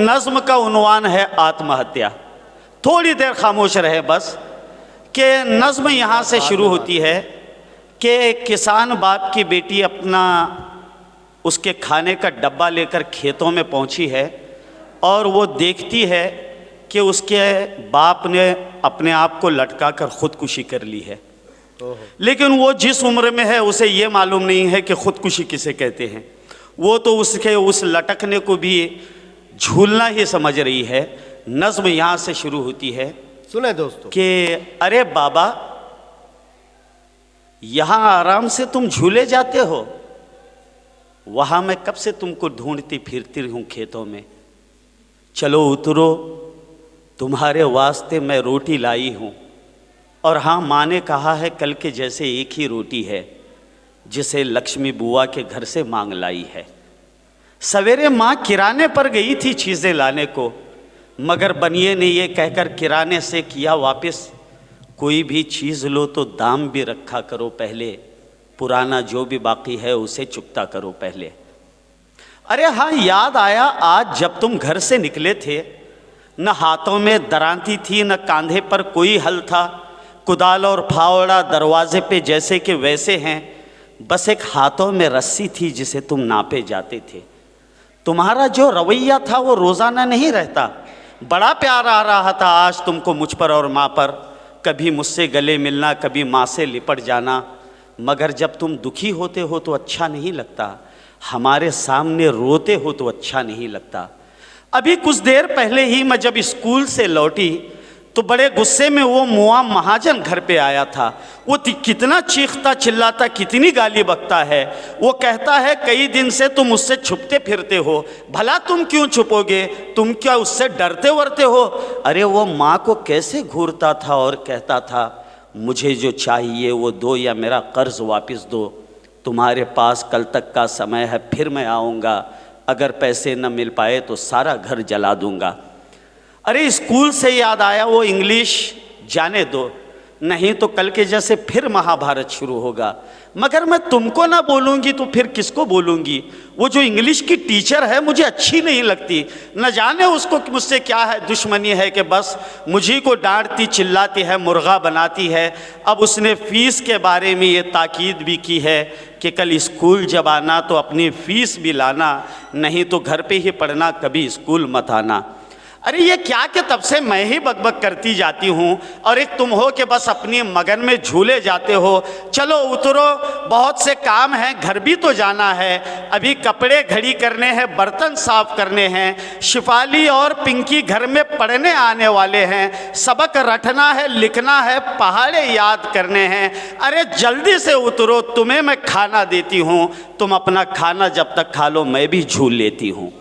नज्म का उन्वान है आत्महत्या। थोड़ी देर खामोश रहे बस। कि नज्म यहाँ से शुरू होती है कि किसान बाप की बेटी अपना उसके खाने का डब्बा लेकर खेतों में पहुँची है और वो देखती है कि उसके बाप ने अपने आप को लटका कर ख़ुदकुशी कर ली है। लेकिन वो जिस उम्र में है उसे ये मालूम नहीं है कि ख़ुदकुशी किसे कहते हैं। वो तो उसके उस लटकने को भी झूलना ही समझ रही है। नज्म यहाँ से शुरू होती है, सुने दोस्तों, कि अरे बाबा, यहाँ आराम से तुम झूले जाते हो, वहाँ मैं कब से तुमको ढूंढती फिरती हूँ खेतों में। चलो उतरो, तुम्हारे वास्ते मैं रोटी लाई हूँ। और हाँ, माँ ने कहा है कल के जैसे एक ही रोटी है जिसे लक्ष्मी बुआ के घर से मांग लाई है। सवेरे माँ किराने पर गई थी चीज़ें लाने को, मगर बनिए ने ये कहकर किराने से किया वापस, कोई भी चीज़ लो तो दाम भी रखा करो पहले, पुराना जो भी बाकी है उसे चुकता करो पहले। अरे हाँ, याद आया आज जब तुम घर से निकले थे, न हाथों में दरांती थी न कांधे पर कोई हल था, कुदाल और फावड़ा दरवाजे पे जैसे कि वैसे हैं, बस एक हाथों में रस्सी थी जिसे तुम नापे जाते थे। तुम्हारा जो रवैया था वो रोज़ाना नहीं रहता। बड़ा प्यार आ रहा था आज तुमको मुझ पर और माँ पर, कभी मुझसे गले मिलना, कभी माँ से लिपट जाना। मगर जब तुम दुखी होते हो तो अच्छा नहीं लगता, हमारे सामने रोते हो तो अच्छा नहीं लगता। अभी कुछ देर पहले ही मैं जब स्कूल से लौटी तो बड़े गुस्से में वो मुआ महाजन घर पे आया था। वो कितना चीखता चिल्लाता, कितनी गाली बकता है। वो कहता है कई दिन से तुम उससे छुपते फिरते हो, भला तुम क्यों छुपोगे, तुम क्या उससे डरते वरते हो। अरे वो माँ को कैसे घूरता था और कहता था मुझे जो चाहिए वो दो या मेरा कर्ज वापस दो, तुम्हारे पास कल तक का समय है, फिर मैं आऊँगा, अगर पैसे न मिल पाए तो सारा घर जला दूँगा। अरे स्कूल से याद आया वो इंग्लिश जाने दो, नहीं तो कल के जैसे फिर महाभारत शुरू होगा। मगर मैं तुमको ना बोलूँगी तो फिर किसको बोलूँगी। वो जो इंग्लिश की टीचर है मुझे अच्छी नहीं लगती, न जाने उसको मुझसे क्या है दुश्मनी है कि बस मुझी को डांटती चिल्लाती है, मुर्गा बनाती है। अब उसने फ़ीस के बारे में ये ताकीद भी की है कि कल स्कूल जब आना तो अपनी फ़ीस भी लाना, नहीं तो घर पे ही पढ़ना, कभी स्कूल मत आना। अरे ये क्या कि तब से मैं ही बकबक करती जाती हूँ और एक तुम हो कि बस अपनी मगन में झूले जाते हो। चलो उतरो, बहुत से काम हैं, घर भी तो जाना है, अभी कपड़े घड़ी करने हैं, बर्तन साफ करने हैं, शिफाली और पिंकी घर में पढ़ने आने वाले हैं, सबक रटना है, लिखना है, पहाड़े याद करने हैं। अरे जल्दी से उतरो, तुम्हें मैं खाना देती हूँ, तुम अपना खाना जब तक खा लो मैं भी झूल लेती हूँ।